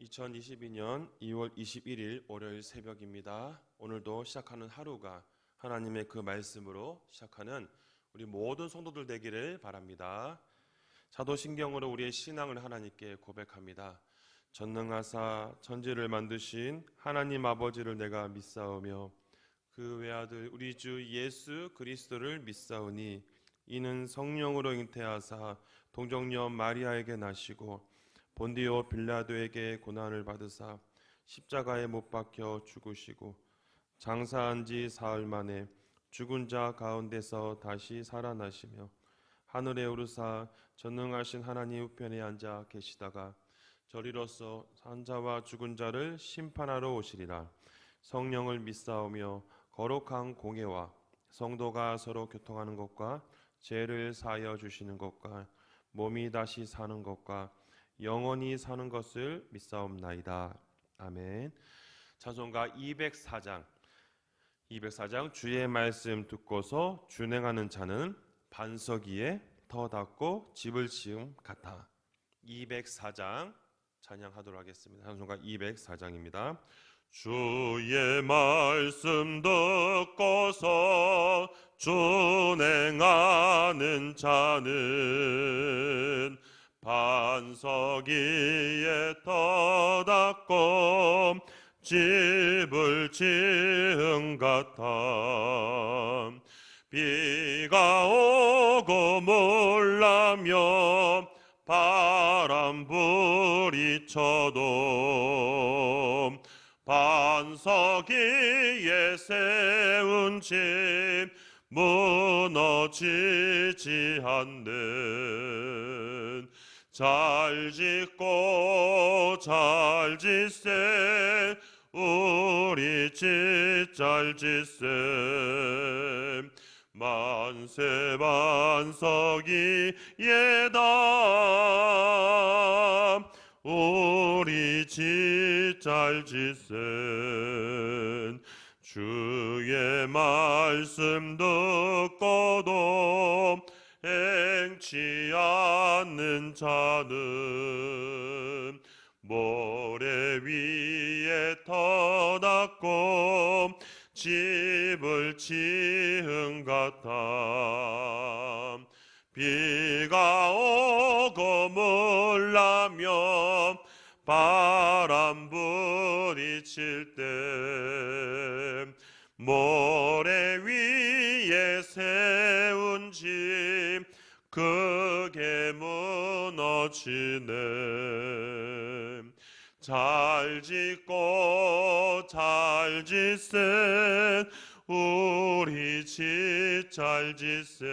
2022년 2월 21일 월요일 새벽입니다. 오늘도 시작하는 하루가 하나님의 그 말씀으로 시작하는 우리 모든 성도들 되기를 바랍니다. 사도신경으로 우리의 신앙을 하나님께 고백합니다. 전능하사 천지를 만드신 하나님 아버지를 내가 믿사오며 그 외아들 우리 주 예수 그리스도를 믿사오니 이는 성령으로 잉태하사 동정녀 마리아에게 나시고 본디오 빌라도에게 고난을 받으사 십자가에 못 박혀 죽으시고 장사한 지 사흘 만에 죽은 자 가운데서 다시 살아나시며 하늘에 오르사 전능하신 하나님 우편에 앉아 계시다가 저리로서 산 자와 죽은 자를 심판하러 오시리라. 성령을 믿사오며 거룩한 공예와 성도가 서로 교통하는 것과 죄를 사하여 주시는 것과 몸이 다시 사는 것과 영원히 사는 것을 믿사옵나이다. 아멘. 찬송가 204장 주의 말씀 듣고서 준행하는 자는 반석 위에 터 닦고 집을 지음 같아. 204장 찬양하도록 하겠습니다. 찬송가 204장입니다. 주의 말씀 듣고서 준행하는 자는 반석 위에 터 닦고 집을 지은 같아. 비가 오고 물나며 바람 부리쳐도 반석 위에 세운 집 무너지지 않는 잘 짓고 잘 짓세 우리 집 잘 짓세 만세 반석 위에다 우리 집 잘 짓세 주의 말씀 듣고도 행치 않는 자는 모래 위에 터 닦고 집을 지은 같아. 비가 오고 물나며 바람 부딪힐 때 모래 위에 세운 집 크게 무너지네. 잘 짓고 잘 짓세 우리 집 잘 짓세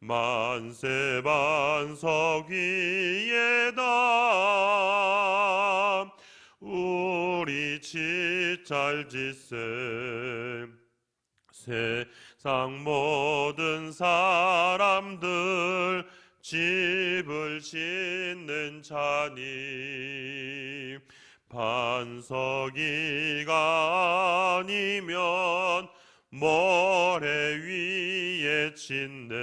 만세 반석 위에다 우리 집 잘 짓세 세상 모든 사람들 집을 짓는 자니 반석 위가 아니면 모래 위에 짓네.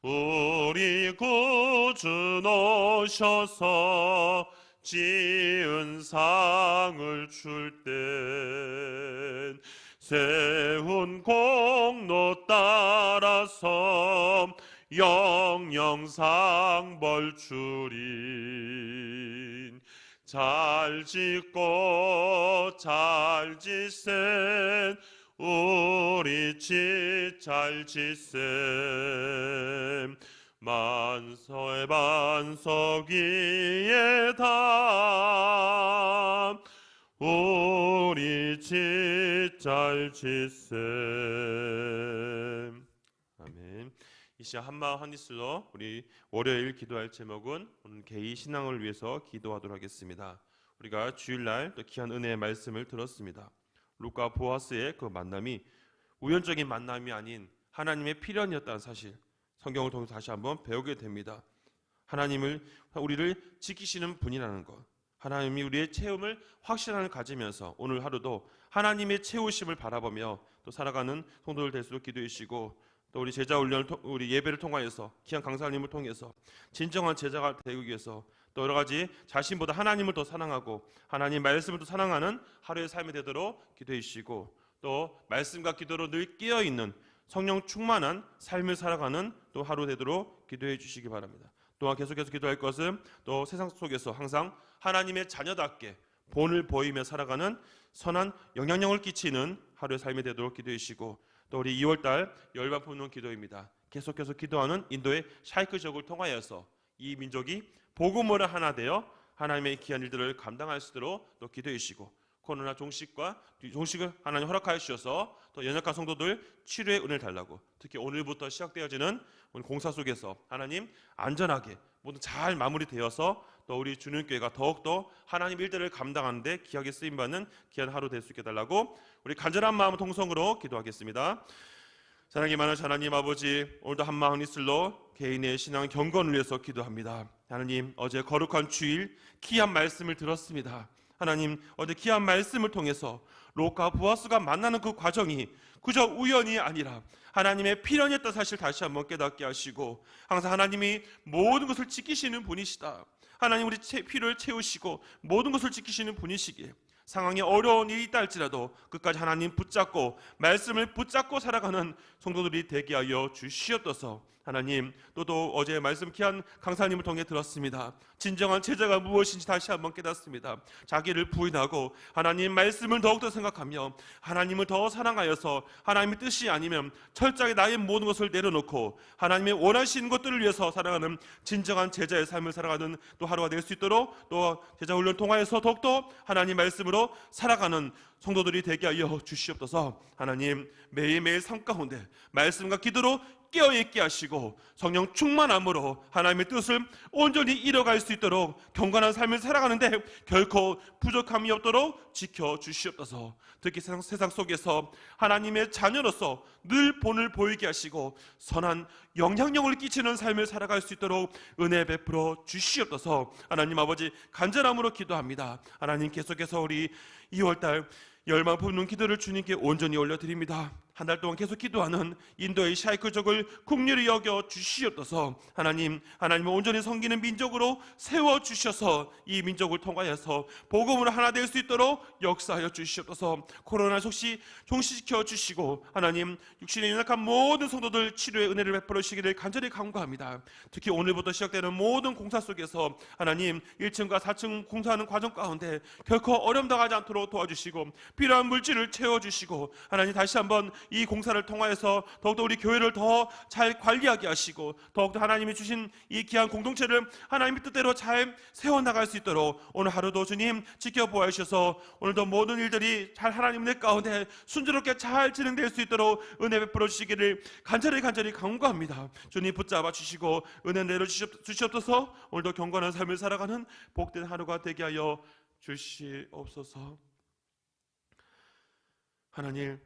우리 구주 오셔서 지은 상을 줄 땐 세운 공로 따라서 영영상 벌주린 잘 짓고 잘 짓세 우리 집 잘 짓세 만서의 반석 위에다 우리 집 잘 짓세. 아멘. 이 시간 한마음 한입술로 우리 월요일 기도할 제목은 오늘 개인 신앙을 위해서 기도하도록 하겠습니다. 우리가 주일날 또 귀한 은혜의 말씀을 들었습니다. 룻과 보아스의 그 만남이 우연적인 만남이 아닌 하나님의 필연이었다는 사실 성경을 통해서 다시 한번 배우게 됩니다. 하나님을 우리를 지키시는 분이라는 것, 하나님이 우리의 체험을 확신을 가지면서 오늘 하루도 하나님의 채우심을 바라보며 또 살아가는 성도들 될 수 있도록 기도해 주시고 또 우리 제자 훈련을 우리 예배를 통하여서 귀한 강사님을 통해서 진정한 제자가 되기 위해서 또 또 여러 가지 자신보다 하나님을 더 사랑하고 하나님 말씀을 더 사랑하는 하루의 삶이 되도록 기도해 주시고, 또 말씀과 기도로 늘 깨어있는 성령 충만한 삶을 살아가는 또 하루 되도록 기도해 주시기 바랍니다. 또한 계속해서 기도할 것은 또 세상 속에서 항상 하나님의 자녀답게 본을 보이며 살아가는 선한 영향력을 끼치는 하루의 삶이 되도록 기도해 주시고, 또 우리 2월달 열방 품는 기도입니다. 계속해서 기도하는 인도의 샤이크족을 통하여서 이 민족이 복음으로 하나 되어 하나님의 귀한 일들을 감당할 수 있도록 또 기도해 주시고, 코로나 종식을 하나님 허락하여 주셔서 또 연약한 성도들 치료의 은혜를 달라고, 특히 오늘부터 시작되어지는 공사 속에서 하나님 안전하게 모두 잘 마무리되어서 또 우리 주님교회가 더욱더 하나님 일들을 감당하는 데 귀하게 쓰임받는 귀한 하루 될 수 있게 달라고 우리 간절한 마음 통성으로 기도하겠습니다. 사랑이 많으신 하나님 아버지, 오늘도 한마음 이슬로 개인의 신앙 경건을 위해서 기도합니다. 하나님, 어제 거룩한 주일 귀한 말씀을 들었습니다. 하나님, 어제 귀한 말씀을 통해서 롯과 보아스가 만나는 그 과정이 그저 우연이 아니라 하나님의 필연이었던 사실 다시 한번 깨닫게 하시고, 항상 하나님이 모든 것을 지키시는 분이시다. 하나님, 우리 필요를 채우시고 모든 것을 지키시는 분이시기에 상황이 어려운 일이 있다 할지라도 끝까지 하나님 붙잡고 말씀을 붙잡고 살아가는 성도들이 되게 하여 주시옵소서. 하나님, 또 어제 말씀 귀한 강사님을 통해 들었습니다. 진정한 제자가 무엇인지 다시 한번 깨닫습니다. 자기를 부인하고 하나님 말씀을 더욱더 생각하며 하나님을 더 사랑하여서 하나님의 뜻이 아니면 철저하게 나의 모든 것을 내려놓고 하나님의 원하시는 것들을 위해서 살아가는 진정한 제자의 삶을 살아가는 또 하루가 될 수 있도록, 또 제자 훈련 통하여서 더욱더 하나님 말씀으로 살아가는 성도들이 되게 하여 주시옵소서. 하나님, 매일매일 삶 가운데 말씀과 기도로 깨어있게 하시고 성령 충만함으로 하나님의 뜻을 온전히 이뤄갈 수 있도록 경건한 삶을 살아가는데 결코 부족함이 없도록 지켜주시옵소서. 특히 세상 속에서 하나님의 자녀로서 늘 본을 보이게 하시고 선한 영향력을 끼치는 삶을 살아갈 수 있도록 은혜 베풀어 주시옵소서. 하나님 아버지, 간절함으로 기도합니다. 하나님, 계속해서 우리 2월달 열망 품는 기도를 주님께 온전히 올려드립니다. 한 달 동안 계속 기도하는 인도의 샤이크족을 긍휼히 여겨 주시옵소서. 하나님을 온전히 섬기는 민족으로 세워주셔서 이 민족을 통하여서 복음으로 하나 될 수 있도록 역사하여 주시옵소서. 코로나 속시 종식시켜 주시고 하나님, 육신에 연약한 모든 성도들 치료의 은혜를 베풀어 주시기를 간절히 간구합니다. 특히 오늘부터 시작되는 모든 공사 속에서 하나님 1층과 4층 공사하는 과정 가운데 결코 어려움 당하지 않도록 도와주시고 필요한 물질을 채워주시고, 하나님 다시 한번 이 공사를 통하여서 더욱더 우리 교회를 더 잘 관리하게 하시고 더욱더 하나님이 주신 이 귀한 공동체를 하나님의 뜻대로 잘 세워나갈 수 있도록 오늘 하루도 주님 지켜보아 주셔서 오늘도 모든 일들이 잘 하나님 내 가운데 순조롭게 잘 진행될 수 있도록 은혜 베풀어 주시기를 간절히 간구합니다. 주님 붙잡아 주시고 은혜 내려 주시옵소서. 오늘도 경건한 삶을 살아가는 복된 하루가 되게 하여 주시옵소서. 하나님,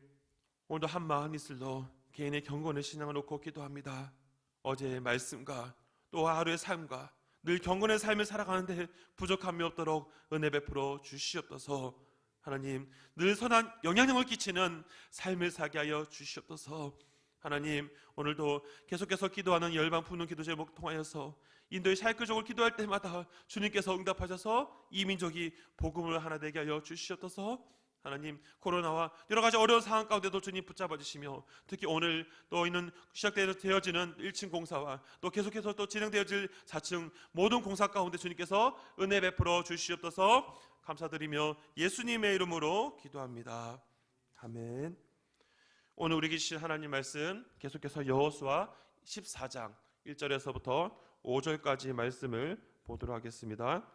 오늘도 한마음 이슬로 개인의 경건의 신앙을 놓고 기도합니다. 어제의 말씀과 또 하루의 삶과 늘 경건의 삶을 살아가는데 부족함이 없도록 은혜 베풀어 주시옵소서. 하나님, 늘 선한 영향력을 끼치는 삶을 살게 하여 주시옵소서. 하나님, 오늘도 계속해서 기도하는 열방 품는 기도 제목 통하여서 인도의 샤이크족을 기도할 때마다 주님께서 응답하셔서 이 민족이 복음을 하나 되게 하여 주시옵소서. 하나님, 코로나와 여러 가지 어려운 상황 가운데도 주님 붙잡아 주시며 특히 오늘 또 있는 시작되어지는 1층 공사와 또 계속해서 또 진행되어질 4층 모든 공사 가운데 주님께서 은혜 베풀어 주시옵소서. 감사드리며 예수님의 이름으로 기도합니다. 아멘. 오늘 우리에게 주신 하나님 말씀 계속해서 여호수아 14장 1절에서부터 5절까지 말씀을 보도록 하겠습니다.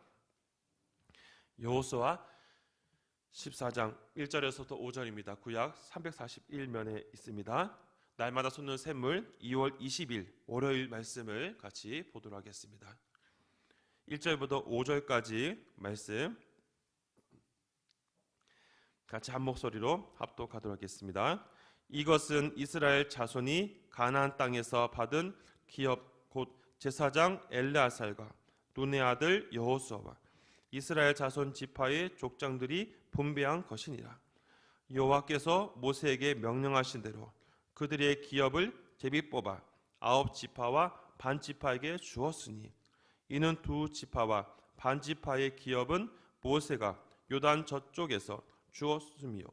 여호수아 14장 1절에서부터 5절입니다. 구약 341면에 있습니다. 날마다 솟는 샘물 2월 20일 월요일 말씀을 같이 보도록 하겠습니다. 1절부터 5절까지 말씀 같이 한 목소리로 합독하도록 하겠습니다. 이것은 이스라엘 자손이 가나안 땅에서 받은 기업 곧 제사장 엘르아살과 눈의 아들 여호수아와 이스라엘 자손 지파의 족장들이 분배한 것이니라. 여호와께서 모세에게 명령하신 대로 그들의 기업을 제비 뽑아 9지파와 반 지파에게 주었으니 이는 2지파와 반지파의 기업은 모세가 요단 저쪽에서 주었으며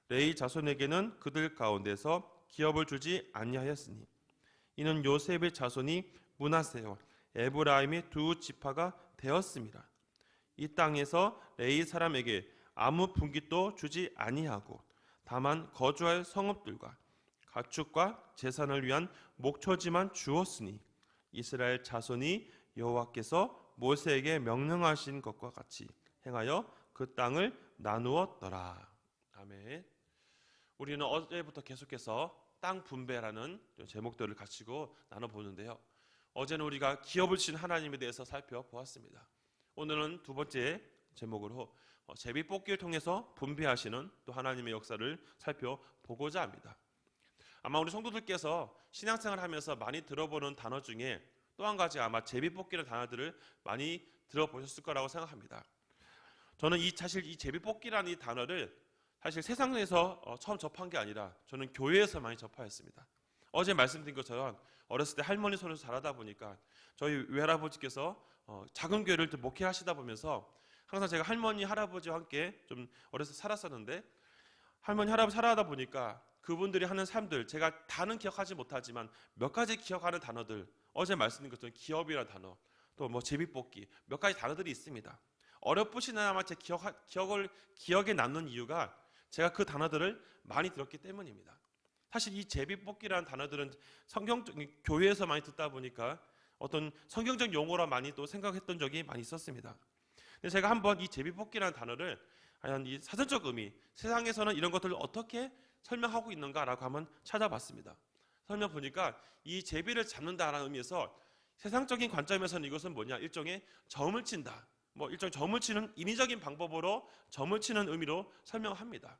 레위 자손에게는 그들 가운데서 기업을 주지 아니하였으니 이는 요셉의 자손이 므낫세와 에브라임의 두 지파가 되었습니다. 이 땅에서 레위 사람에게 아무 분깃도 주지 아니하고 다만 거주할 성읍들과 가축과 재산을 위한 목초지만 주었으니 이스라엘 자손이 여호와께서 모세에게 명령하신 것과 같이 행하여 그 땅을 나누었더라. 아멘. 우리는 어제부터 계속해서 땅 분배라는 제목들을 가지고 나눠보는데요. 어제는 우리가 기업을 주신 하나님에 대해서 살펴보았습니다. 오늘은 두 번째 제목으로 제비뽑기를 통해서 분배하시는 또 하나님의 역사를 살펴보고자 합니다. 아마 우리 성도들께서 신앙생활을 하면서 많이 들어보는 단어 중에 또 한 가지 아마 제비뽑기라는 단어들을 많이 들어보셨을 거라고 생각합니다. 저는 사실 이 제비뽑기라는 이 단어를 사실 세상에서 처음 접한 게 아니라 저는 교회에서 많이 접하였습니다. 어제 말씀드린 것처럼 어렸을 때 할머니 손에서 자라다 보니까 저희 외할아버지께서 작은 교회를 목회하시다 보면서 항상 제가 할머니 할아버지와 함께 좀 어렸을 때 살았었는데 할머니 할아버지 살아가다 보니까 그분들이 하는 삶들 제가 다는 기억하지 못하지만 몇 가지 기억하는 단어들 어제 말씀드린 것처럼 기업이라는 단어 또 뭐 제비뽑기 몇 가지 단어들이 있습니다. 어렴풋이나마 제 기억에 남는 이유가 제가 그 단어들을 많이 들었기 때문입니다. 사실 이 제비뽑기라는 단어들은 성경적인 교회에서 많이 듣다 보니까 어떤 성경적 용어라 많이 또 생각했던 적이 많이 있었습니다. 근데 제가 한번 이 제비뽑기라는 단어를 과연 이 사전적 의미, 세상에서는 이런 것들을 어떻게 설명하고 있는가라고 한번 찾아봤습니다. 설명 보니까 이 제비를 잡는다라는 의미에서 세상적인 관점에서는 이것은 뭐냐? 일종의 점을 친다. 일종의 점을 치는 인위적인 방법으로 점을 치는 의미로 설명합니다.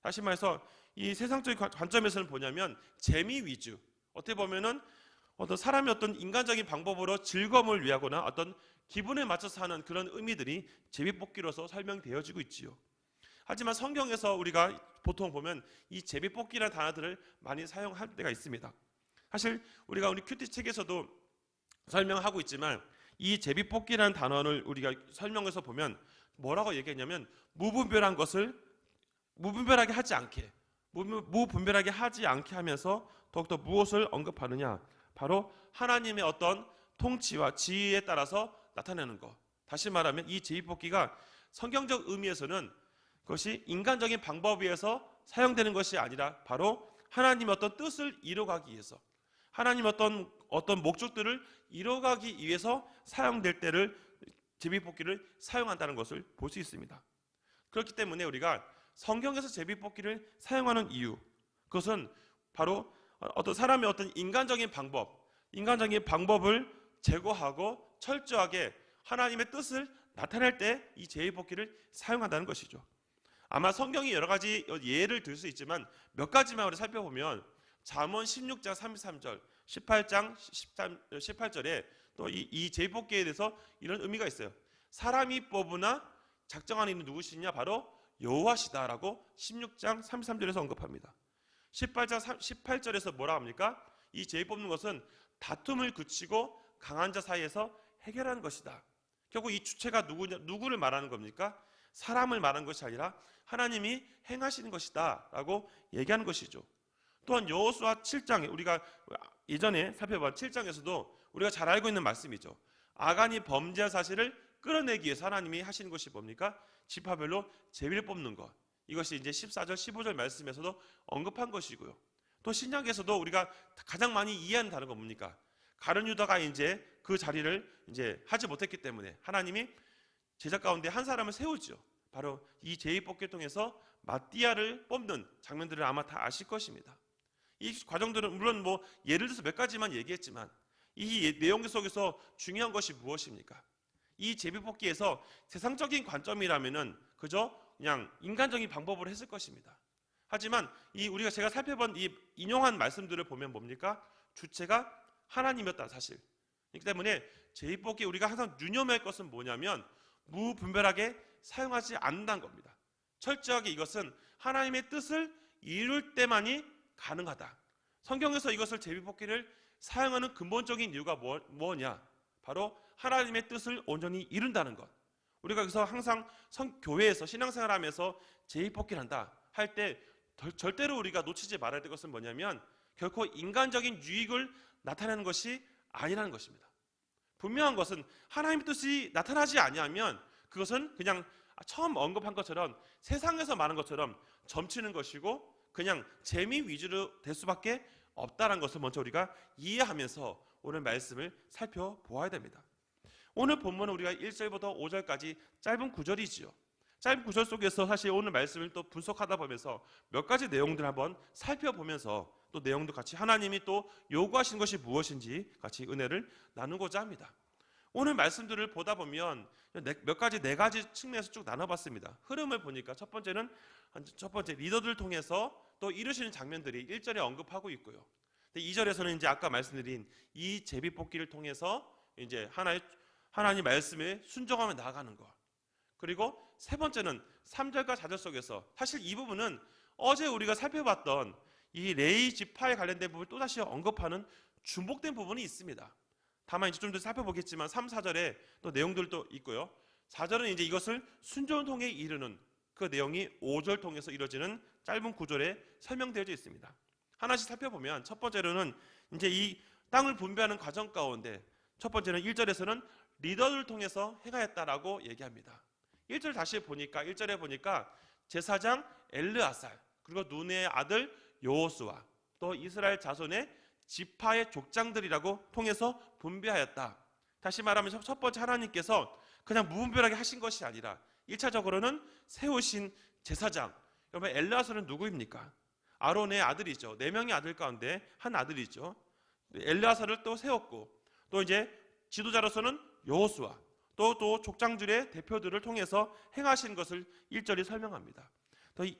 다시 말해서 이 세상적인 관점에서는 뭐냐면 재미 위주. 어떻게 보면은 어떤 사람이 어떤 인간적인 방법으로 즐거움을 위하거나 어떤 기분에 맞춰서 하는 그런 의미들이 제비뽑기로서 설명되어지고 있지요. 하지만 성경에서 우리가 보통 보면 이 제비뽑기라는 단어들을 많이 사용할 때가 있습니다. 사실 우리 큐티 책에서도 설명하고 있지만 이 제비뽑기라는 단어를 우리가 설명해서 보면 뭐라고 얘기했냐면 무분별하게 하지 않게 무분별하게 하지 않게 하면서 더욱더 무엇을 언급하느냐? 바로 하나님의 어떤 통치와 지혜에 따라서 나타내는 것. 다시 말하면 이 제비뽑기가 성경적 의미에서는 그것이 인간적인 방법에 의해서 사용되는 것이 아니라 바로 하나님의 어떤 뜻을 이루어가기 위해서 하나님의 어떤 목적들을 이루어가기 위해서 사용될 때를 제비뽑기를 사용한다는 것을 볼 수 있습니다. 그렇기 때문에 우리가 성경에서 제비뽑기를 사용하는 이유 그것은 바로 어떤 사람의 어떤 인간적인 방법을 제거하고 철저하게 하나님의 뜻을 나타낼 때 이 제비뽑기를 사용한다는 것이죠. 아마 성경이 여러 가지 예를 들 수 있지만 몇 가지만 우리 살펴보면 잠언 16장 33절, 18장 18절에 또 이 제비뽑기에 대해서 이런 의미가 있어요. 사람이 뽑으나 작정하는 이는 누구시냐? 바로 여호와시다라고 16장 33절에서 언급합니다. 18절에서 뭐라 합니까? 이 제비 뽑는 것은 다툼을 그치고 강한 자 사이에서 해결하는 것이다. 결국 이 주체가 누구를 말하는 겁니까? 사람을 말하는 것이 아니라 하나님이 행하시는 것이다 라고 얘기하는 것이죠. 또한 여호수아 7장에 우리가 예전에 살펴본 7장에서도 우리가 잘 알고 있는 말씀이죠. 아간이 범죄한 사실을 끌어내기 위해서 하나님이 하시는 것이 뭡니까? 지파별로 제비를 뽑는 것. 이것이 이제 14절 15절 말씀에서도 언급한 것이고요. 또 신약에서도 우리가 가장 많이 이해하는 단어가 뭡니까? 가룟 유다가 이제 그 자리를 이제 하지 못했기 때문에 하나님이 제자 가운데 한 사람을 세우죠. 바로 이 제비뽑기를 통해서 마띠아를 뽑는 장면들을 아마 다 아실 것입니다. 이 과정들은 물론 예를 들어서 몇 가지만 얘기했지만 이 내용 속에서 중요한 것이 무엇입니까? 이 제비뽑기에서 세상적인 관점이라면은 그저 그냥 인간적인 방법으로 했을 것입니다. 하지만 우리가 제가 살펴본 이 인용한 말씀들을 보면 뭡니까? 주체가 하나님이었다는 사실. 그렇기 때문에 제비뽑기 우리가 항상 유념할 것은 뭐냐면 무분별하게 사용하지 않는다는 겁니다. 철저하게 이것은 하나님의 뜻을 이룰 때만이 가능하다. 성경에서 이것을 제비뽑기를 사용하는 근본적인 이유가 뭐냐? 바로 하나님의 뜻을 온전히 이룬다는 것. 우리가 여기서 항상 교회에서 신앙생활하면서 제비뽑기를 한다 할 때 절대로 우리가 놓치지 말아야 될 것은 뭐냐면 결코 인간적인 유익을 나타내는 것이 아니라는 것입니다. 분명한 것은 하나님의 뜻이 나타나지 아니하면 그것은 그냥 처음 언급한 것처럼 세상에서 말한 것처럼 점치는 것이고 그냥 재미 위주로 될 수밖에 없다는 것을 먼저 우리가 이해하면서 오늘 말씀을 살펴보아야 됩니다. 오늘 본문은 우리가 1절부터 5절까지 짧은 구절이지요. 짧은 구절 속에서 사실 오늘 말씀을 또 분석하다 보면서 몇 가지 내용들 한번 살펴보면서 또 내용도 같이 하나님이 또 요구하신 것이 무엇인지 같이 은혜를 나누고자 합니다. 오늘 말씀들을 보다 보면 네 가지 측면에서 쭉 나눠봤습니다. 흐름을 보니까 첫 번째 리더들 통해서 또 이루시는 장면들이 1절에 언급하고 있고요. 2절에서는 이제 아까 말씀드린 이 제비뽑기를 통해서 이제 하나님 말씀에 순종하며 나아가는 것. 그리고 세 번째는 3절과 4절 속에서 사실 이 부분은 어제 우리가 살펴봤던 이 레위 지파에 관련된 부분을 또다시 언급하는 중복된 부분이 있습니다. 다만 이제 좀 더 살펴보겠지만 3, 4절에 또 내용들도 있고요. 4절은 이제 이것을 순종을 통해 이루는 그 내용이 5절 통해서 이루어지는 짧은 구절에 설명되어져 있습니다. 하나씩 살펴보면 첫 번째로는 이제 이 땅을 분배하는 과정 가운데 첫 번째는 1절에서는 리더를 통해서 행하였다라고 얘기합니다. 1절 다시 보니까 1절에 보니까 제사장 엘르아살 그리고 눈의 아들 여호수아 또 이스라엘 자손의 지파의 족장들이라고 통해서 분배하였다. 다시 말하면 첫 번째 하나님께서 그냥 무분별하게 하신 것이 아니라 1차적으로는 세우신 제사장. 여러분 엘르아살은 누구입니까? 아론의 아들이죠. 4명의 아들 가운데 한 아들이죠. 엘르아살을 또 세웠고 또 이제 지도자로서는 여호수아 또 족장들의 대표들을 통해서 행하신 것을 1절이 설명합니다.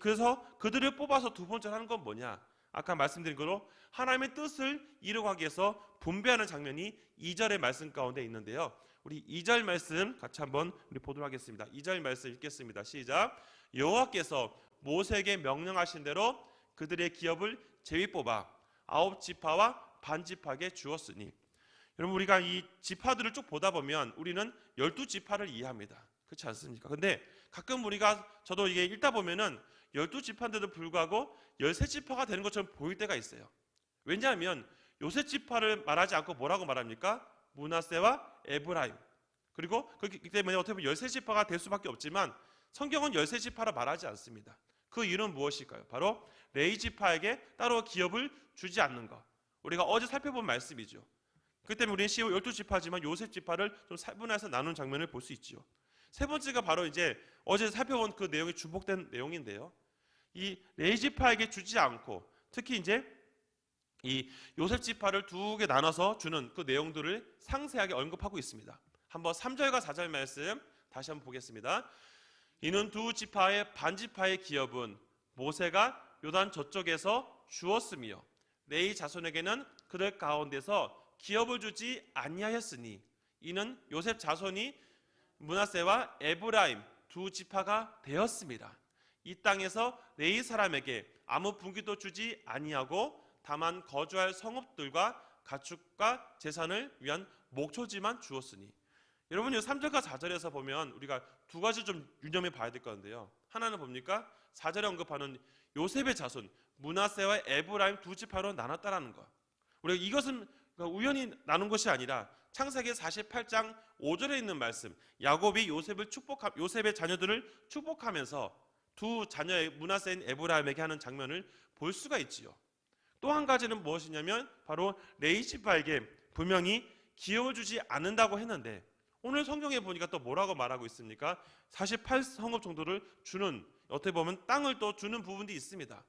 그래서 그들을 뽑아서 두 번째로 하는 건 뭐냐? 아까 말씀드린 대로 하나님의 뜻을 이루기 위해서 분배하는 장면이 2절의 말씀 가운데 있는데요. 우리 2절 말씀 같이 한번 우리 보도록 하겠습니다. 2절 말씀 읽겠습니다. 시작. 여호와께서 모세에게 명령하신 대로 그들의 기업을 제비 뽑아 9지파와 반지파에게 주었으니. 여러분 우리가 이 지파들을 쭉 보다 보면 우리는 12지파를 이해합니다. 그렇지 않습니까? 근데 가끔 저도 이게 읽다 보면은 12지파인데도 불구하고 13지파가 되는 것처럼 보일 때가 있어요. 왜냐하면 요셉지파를 말하지 않고 뭐라고 말합니까? 므낫세와 에브라임. 그리고 그렇기 때문에 어떻게 보면 13지파가 될 수밖에 없지만 성경은 13지파라 말하지 않습니다. 그 이유는 무엇일까요? 바로 레위지파에게 따로 기업을 주지 않는 것. 우리가 어제 살펴본 말씀이죠. 그 때문에 우리는 12지파지만 요셉지파를 좀 세분화해서 나눈 장면을 볼 수 있죠. 세 번째가 바로 이제 어제 살펴본 그 내용이 중복된 내용인데요. 이 레위지파에게 주지 않고 특히 이제 이 요셉지파를 두 개 나눠서 주는 그 내용들을 상세하게 언급하고 있습니다. 한번 3절과 4절 말씀 다시 한번 보겠습니다. 이는 두 지파의 반지파의 기업은 모세가 요단 저쪽에서 주었으며 레위 자손에게는 그들 가운데서 기업을 주지 아니하였으니 이는 요셉 자손이 므낫세와 에브라임 두 지파가 되었습니다. 이 땅에서 레위 사람에게 아무 분기도 주지 아니하고 다만 거주할 성읍들과 가축과 재산을 위한 목초지만 주었으니. 여러분 이 3절과 4절에서 보면 우리가 두 가지 좀 유념해 봐야 될 건데요. 하나는 뭡니까? 4절에 언급하는 요셉의 자손 므낫세와 에브라임 두 지파로 나눴다라는 것. 우리가 이것은 우연히 나눈 것이 아니라 창세기 48장 5절에 있는 말씀, 야곱이 요셉의 자녀들을 축복하면서 두 자녀의 므낫세인 에브라임에게 하는 장면을 볼 수가 있지요. 또 한 가지는 무엇이냐면 바로 레위지파에게 분명히 기업을 주지 않는다고 했는데 오늘 성경에 보니까 또 뭐라고 말하고 있습니까? 48성읍 정도를 주는, 어떻게 보면 땅을 또 주는 부분도 있습니다.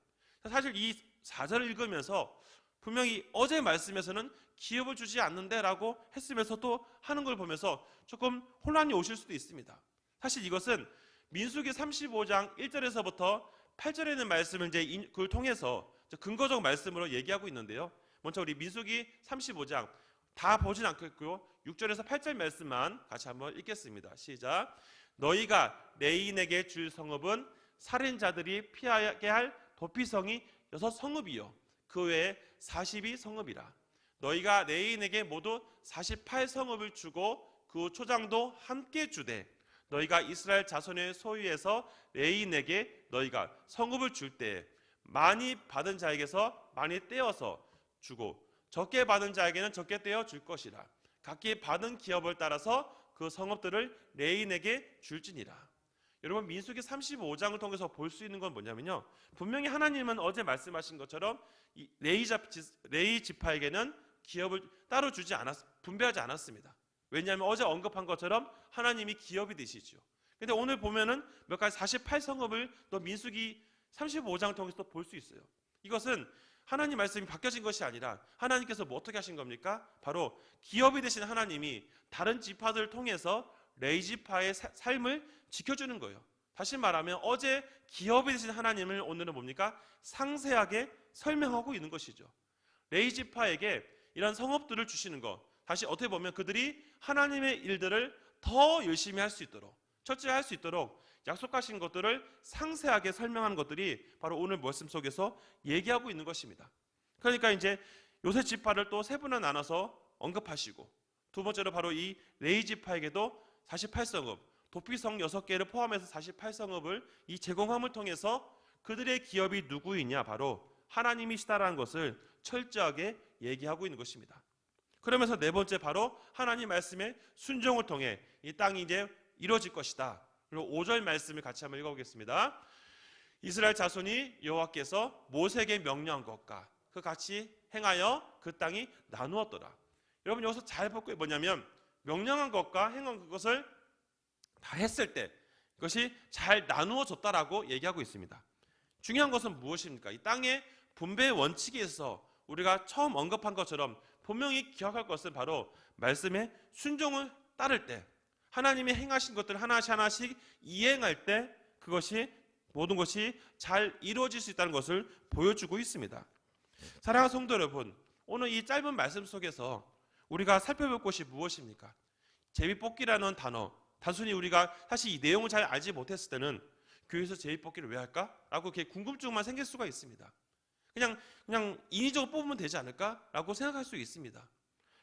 사실 이 4절을 읽으면서 분명히 어제 말씀에서는 기업을 주지 않는데라고 했으면서 또 하는 걸 보면서 조금 혼란이 오실 수도 있습니다. 사실 이것은 민수기 35장 1절에서부터 8절에 있는 말씀을 이제 그걸 통해서 근거적 말씀으로 얘기하고 있는데요. 먼저 우리 민수기 35장 다 보진 않겠고요. 6절에서 8절 말씀만 같이 한번 읽겠습니다. 시작. 너희가 레인에게 줄 성읍은 살인자들이 피하게 할 도피성이 6성읍이요 그 외에 42성읍이라. 너희가 레인에게 모두 48성읍을 주고 그 초장도 함께 주되 너희가 이스라엘 자손의 소유에서 레인에게 너희가 성읍을 줄 때에 많이 받은 자에게서 많이 떼어서 주고 적게 받은 자에게는 적게 떼어 줄 것이라. 각기 받은 기업을 따라서 그 성읍들을 레인에게 줄지니라. 여러분, 민수기 35장을 통해서 볼 수 있는 건 뭐냐면요, 분명히 하나님은 어제 말씀하신 것처럼 레위 지파에게는 기업을 따로 분배하지 않았습니다. 왜냐하면 어제 언급한 것처럼 하나님이 기업이 되시죠. 근데 오늘 보면은 몇 가지 48성읍을 또 민수기 35장을 통해서 볼 수 있어요. 이것은 하나님 말씀이 바뀌어진 것이 아니라 하나님께서 뭐 어떻게 하신 겁니까? 바로 기업이 되신 하나님이 다른 지파들을 통해서 레위 지파의 삶을 지켜주는 거예요. 다시 말하면 어제 기업이 되신 하나님을 오늘은 뭡니까? 상세하게 설명하고 있는 것이죠. 레위 지파에게 이런 성읍들을 주시는 것, 다시 어떻게 보면 그들이 하나님의 일들을 더 열심히 할 수 있도록, 철저히 할 수 있도록 약속하신 것들을 상세하게 설명하는 것들이 바로 오늘 말씀 속에서 얘기하고 있는 것입니다. 그러니까 이제 요셉 지파를 또 세 분을 나눠서 언급하시고, 두 번째로 바로 이 레위 지파에게도 48성읍, 도피성 6개를 포함해서 48성읍을 이 제공함을 통해서 그들의 기업이 누구이냐, 바로 하나님이시다라는 것을 철저하게 얘기하고 있는 것입니다. 그러면서 네 번째, 바로 하나님 말씀의 순종을 통해 이 땅이 이제 이루어질 것이다. 그리고 5절 말씀을 같이 한번 읽어보겠습니다. 이스라엘 자손이 여호와께서 모세에게 명령한 것과 그 같이 행하여 그 땅이 나누었더라. 여러분, 여기서 잘 볼 게 뭐냐면 명령한 것과 행한 그것을 다 했을 때 그것이 잘 나누어졌다라고 얘기하고 있습니다. 중요한 것은 무엇입니까? 이 땅의 분배의 원칙에 있어서 우리가 처음 언급한 것처럼 분명히 기억할 것은 바로 말씀의 순종을 따를 때, 하나님이 행하신 것들을 하나씩 하나씩 이행할 때 그것이 모든 것이 잘 이루어질 수 있다는 것을 보여주고 있습니다. 사랑하는 성도 여러분, 오늘 이 짧은 말씀 속에서 우리가 살펴볼 것이 무엇입니까? 제비뽑기라는 단어, 단순히 우리가 사실 이 내용을 잘 알지 못했을 때는 교회에서 제비뽑기를 왜 할까? 라고 이렇게 궁금증만 생길 수가 있습니다. 그냥 인위적으로 뽑으면 되지 않을까? 라고 생각할 수 있습니다.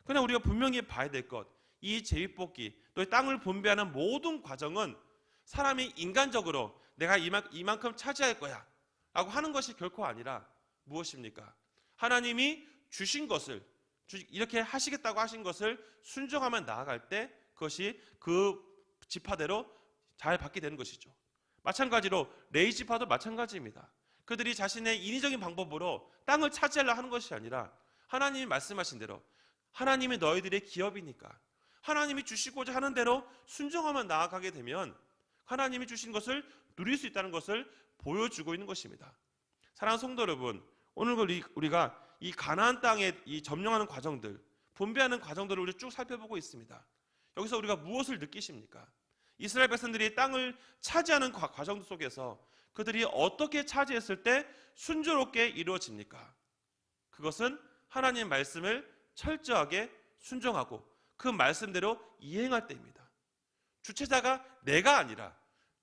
그러나 우리가 분명히 봐야 될 것, 이 제비뽑기, 또 이 땅을 분배하는 모든 과정은 사람이 인간적으로 내가 이만큼 차지할 거야 라고 하는 것이 결코 아니라 무엇입니까? 하나님이 주신 것을, 이렇게 하시겠다고 하신 것을 순종하며 나아갈 때 그것이 그 지파대로 잘 받게 되는 것이죠. 마찬가지로 레위 지파도 마찬가지입니다. 그들이 자신의 인위적인 방법으로 땅을 차지하려 하는 것이 아니라 하나님이 말씀하신 대로, 하나님이 너희들의 기업이니까 하나님이 주시고자 하는 대로 순종하며 나아가게 되면 하나님이 주신 것을 누릴 수 있다는 것을 보여주고 있는 것입니다. 사랑하는 성도 여러분, 오늘 우리가 이 가나안 땅에 이 점령하는 과정들, 분배하는 과정들을 우리 쭉 살펴보고 있습니다. 여기서 우리가 무엇을 느끼십니까? 이스라엘 백성들이 땅을 차지하는 과정 속에서 그들이 어떻게 차지했을 때 순조롭게 이루어집니까? 그것은 하나님의 말씀을 철저하게 순종하고 그 말씀대로 이행할 때입니다. 주체자가 내가 아니라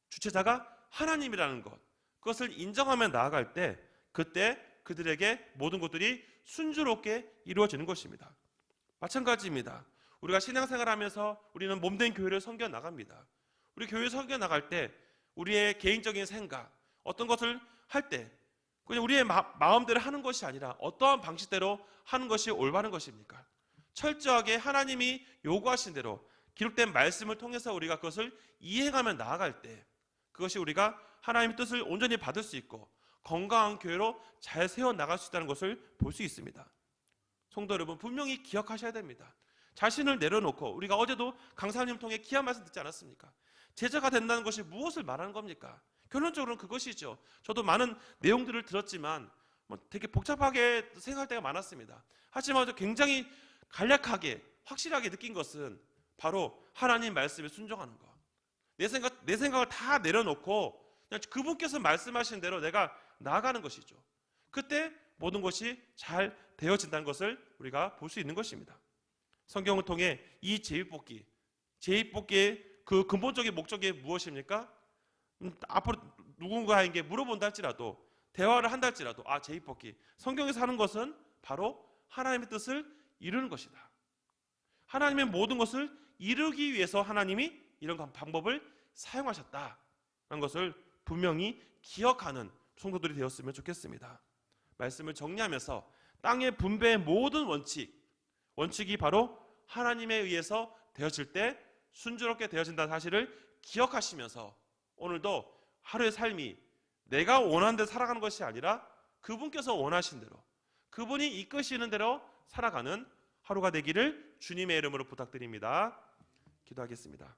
주체자가 하나님이라는 것, 그것을 인정하며 나아갈 때 그때 그들에게 모든 것들이 순조롭게 이루어지는 것입니다. 마찬가지입니다. 우리가 신앙생활하면서 우리는 몸된 교회를 섬겨 나갑니다. 우리 교회 섬겨 나갈 때 우리의 개인적인 생각, 어떤 것을 할 때 그냥 우리의 마음대로 하는 것이 아니라 어떠한 방식대로 하는 것이 올바른 것입니까? 철저하게 하나님이 요구하신 대로 기록된 말씀을 통해서 우리가 그것을 이행하며 나아갈 때 그것이 우리가 하나님의 뜻을 온전히 받을 수 있고 건강한 교회로 잘 세워나갈 수 있다는 것을 볼 수 있습니다. 성도 여러분, 분명히 기억하셔야 됩니다. 자신을 내려놓고, 우리가 어제도 강사님 통해 귀한 말씀 듣지 않았습니까? 제자가 된다는 것이 무엇을 말하는 겁니까? 결론적으로는 그것이죠. 저도 많은 내용들을 들었지만 되게 복잡하게 생각할 때가 많았습니다. 하지만 굉장히 간략하게 확실하게 느낀 것은 바로 하나님 말씀에 순종하는 것. 내 생각을 다 내려놓고 그냥 그분께서 말씀하신 대로 내가 나아가는 것이죠. 그때 모든 것이 잘 되어진다는 것을 우리가 볼 수 있는 것입니다. 성경을 통해 이 제비뽑기의 그 근본적인 목적이 무엇입니까? 앞으로 누군가에게 물어본다 할지라도, 대화를 한다 할지라도, 제비뽑기, 성경에서 하는 것은 바로 하나님의 뜻을 이루는 것이다. 하나님의 모든 것을 이루기 위해서 하나님이 이런 방법을 사용하셨다는 것을 분명히 기억하는 성도들이 되었으면 좋겠습니다. 말씀을 정리하면서 땅의 분배의 모든 원칙이 바로 하나님에 의해서 되어질 때 순조롭게 되어진다는 사실을 기억하시면서 오늘도 하루의 삶이 내가 원하는 대로 살아가는 것이 아니라 그분께서 원하신 대로, 그분이 이끄시는 대로 살아가는 하루가 되기를 주님의 이름으로 부탁드립니다. 기도하겠습니다.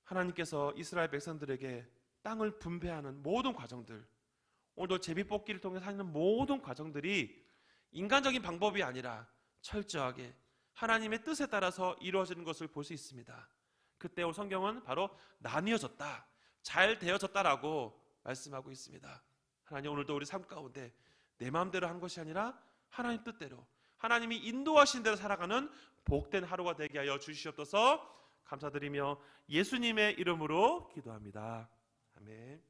하나님께서 이스라엘 백성들에게 땅을 분배하는 모든 과정들, 오늘도 제비뽑기를 통해서 하는 모든 과정들이 인간적인 방법이 아니라 철저하게 하나님의 뜻에 따라서 이루어지는 것을 볼 수 있습니다. 그때 오늘 성경은 바로 나뉘어졌다, 잘 되어졌다라고 말씀하고 있습니다. 하나님, 오늘도 우리 삶 가운데 내 마음대로 한 것이 아니라 하나님 뜻대로, 하나님이 인도하신 대로 살아가는 복된 하루가 되게 하여 주시옵소서. 감사드리며 예수님의 이름으로 기도합니다. 아멘.